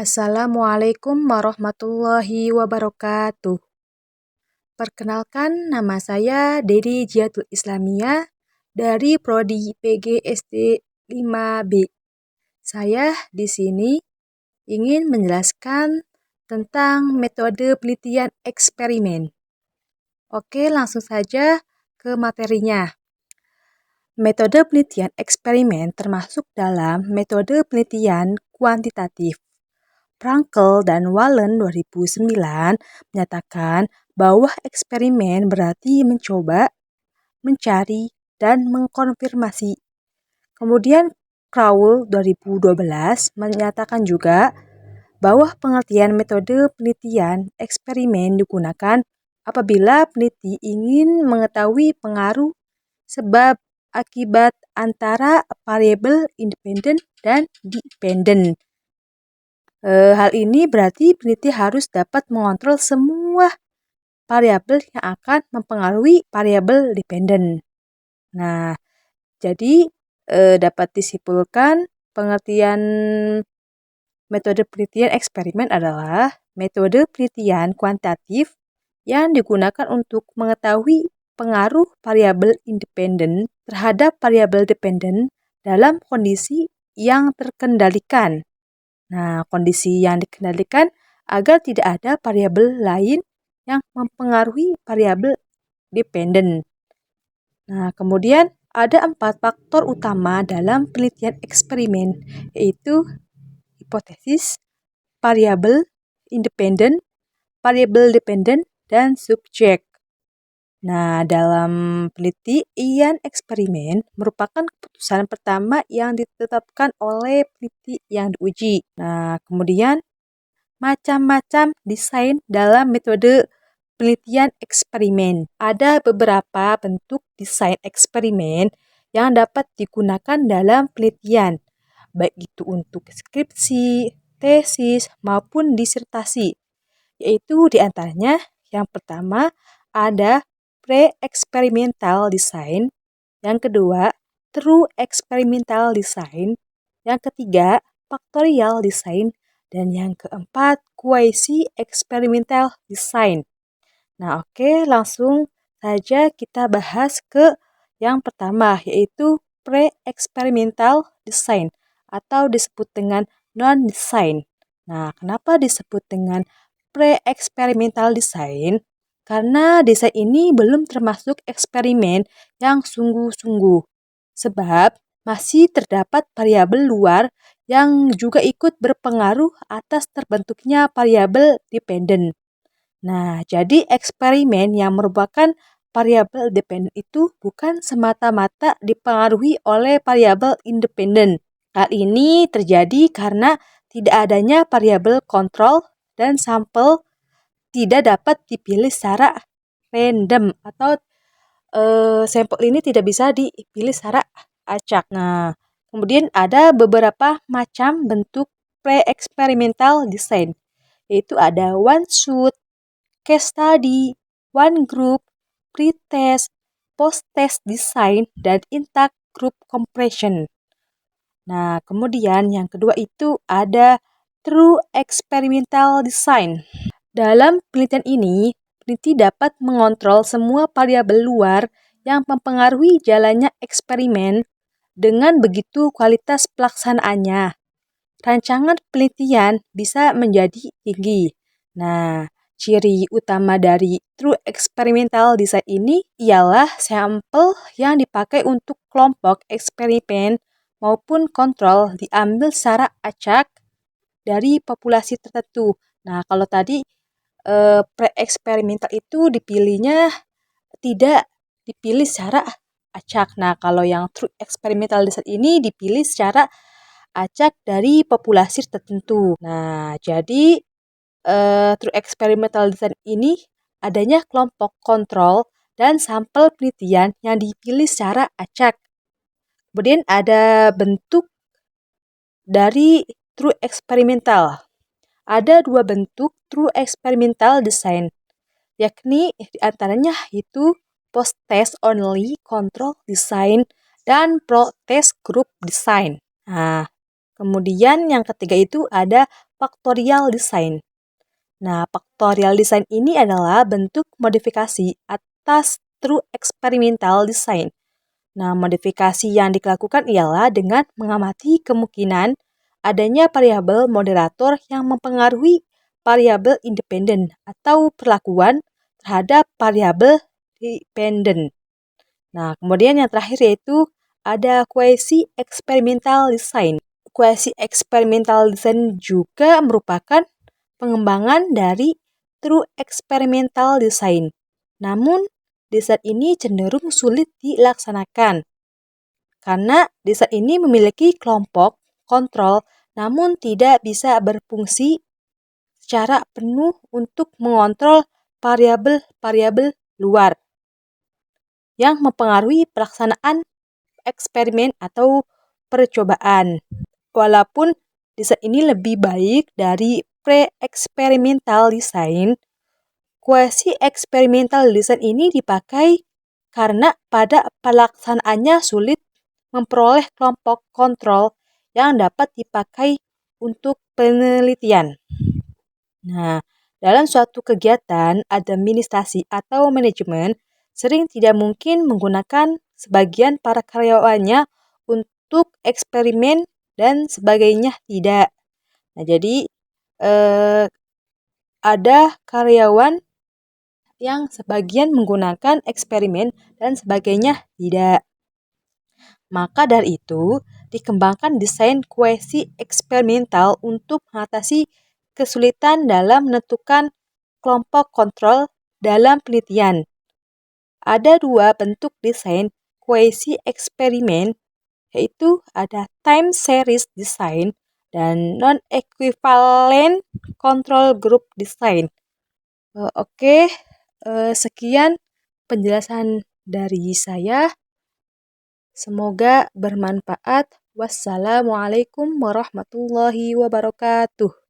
Assalamualaikum warahmatullahi wabarakatuh. Perkenalkan, nama saya Dedi Jiatul Islamiyah dari Prodi PGSD 5B. Saya di sini ingin menjelaskan tentang metode penelitian eksperimen. Oke, langsung saja ke materinya. Metode penelitian eksperimen termasuk dalam metode penelitian kuantitatif. Frankel dan Wallen 2009 menyatakan bahwa eksperimen berarti mencoba, mencari, dan mengkonfirmasi. Kemudian Crowell 2012 menyatakan juga bahwa pengertian metode penelitian eksperimen digunakan apabila peneliti ingin mengetahui pengaruh sebab akibat antara variabel independen dan dependen. Hal ini berarti peneliti harus dapat mengontrol semua variabel yang akan mempengaruhi variabel dependen. Nah, jadi dapat disimpulkan pengertian metode penelitian eksperimen adalah metode penelitian kuantitatif yang digunakan untuk mengetahui pengaruh variabel independen terhadap variabel dependen dalam kondisi yang terkendalikan. Nah, kondisi yang dikendalikan agar tidak ada variabel lain yang mempengaruhi variabel dependen. Nah, kemudian ada 4 faktor utama dalam penelitian eksperimen, yaitu hipotesis, variabel independen, variabel dependen, dan subjek. Nah, dalam penelitian eksperimen merupakan keputusan pertama yang ditetapkan oleh peneliti yang diuji. Nah, kemudian macam-macam desain dalam metode penelitian eksperimen. Ada beberapa bentuk desain eksperimen yang dapat digunakan dalam penelitian, baik itu untuk skripsi, tesis, maupun disertasi. Yaitu diantaranya yang pertama ada pre-experimental design, yang kedua true experimental design, yang ketiga factorial design, dan yang keempat quasi-experimental design. Nah, oke, langsung saja kita bahas ke yang pertama, yaitu pre-experimental design atau disebut dengan non-design. Nah, kenapa disebut dengan pre-experimental design? Karena desain ini belum termasuk eksperimen yang sungguh-sungguh, sebab masih terdapat variabel luar yang juga ikut berpengaruh atas terbentuknya variabel dependen. Nah, jadi eksperimen yang merupakan variabel dependen itu bukan semata-mata dipengaruhi oleh variabel independen. Hal ini terjadi karena tidak adanya variabel kontrol dan sampel tidak dapat dipilih secara random atau sampel ini tidak bisa dipilih secara acak. Nah, kemudian ada beberapa macam bentuk pre-experimental design, yaitu ada one shot, case study, one group, pre-test, post-test design, dan intact group compression. Nah, kemudian yang kedua itu ada true experimental design. Dalam penelitian ini, peneliti dapat mengontrol semua variabel luar yang mempengaruhi jalannya eksperimen. Dengan begitu kualitas pelaksanaannya, rancangan penelitian bisa menjadi tinggi. Nah, ciri utama dari true experimental design ini ialah sampel yang dipakai untuk kelompok eksperimen maupun kontrol diambil secara acak dari populasi tertentu. Nah, kalau tadi pre-eksperimental itu dipilihnya tidak dipilih secara acak. Nah, kalau yang true experimental design ini dipilih secara acak dari populasi tertentu. Nah, jadi true experimental design ini adanya kelompok kontrol dan sampel penelitian yang dipilih secara acak. Kemudian ada bentuk dari true experimental. Ada 2 bentuk true experimental design, yakni diantaranya itu post-test only control design dan pro-test group design. Nah, kemudian yang ketiga itu ada factorial design. Nah, factorial design ini adalah bentuk modifikasi atas true experimental design. Nah, modifikasi yang dilakukan ialah dengan mengamati kemungkinan adanya variabel moderator yang mempengaruhi variabel independen atau perlakuan terhadap variabel dependen. Nah, kemudian yang terakhir yaitu ada quasi experimental design. Quasi experimental design juga merupakan pengembangan dari true experimental design. Namun, desain ini cenderung sulit dilaksanakan karena desain ini memiliki kelompok kontrol namun tidak bisa berfungsi secara penuh untuk mengontrol variabel-variabel luar yang mempengaruhi pelaksanaan eksperimen atau percobaan. Walaupun desain ini lebih baik dari pre-experimental design, quasi-experimental design ini dipakai karena pada pelaksanaannya sulit memperoleh kelompok kontrol yang dapat dipakai untuk penelitian. Nah, dalam suatu kegiatan administrasi atau manajemen, sering tidak mungkin menggunakan sebagian para karyawannya untuk eksperimen dan sebagainya tidak. Nah, jadi ada karyawan yang sebagian menggunakan eksperimen dan sebagainya tidak. Maka dari itu, dikembangkan desain quasi eksperimental untuk mengatasi kesulitan dalam menentukan kelompok kontrol dalam penelitian. Ada dua bentuk desain quasi eksperimen, yaitu ada time series design dan non-equivalent control group design. Oke, sekian penjelasan dari saya. Semoga bermanfaat. Wassalamualaikum warahmatullahi wabarakatuh.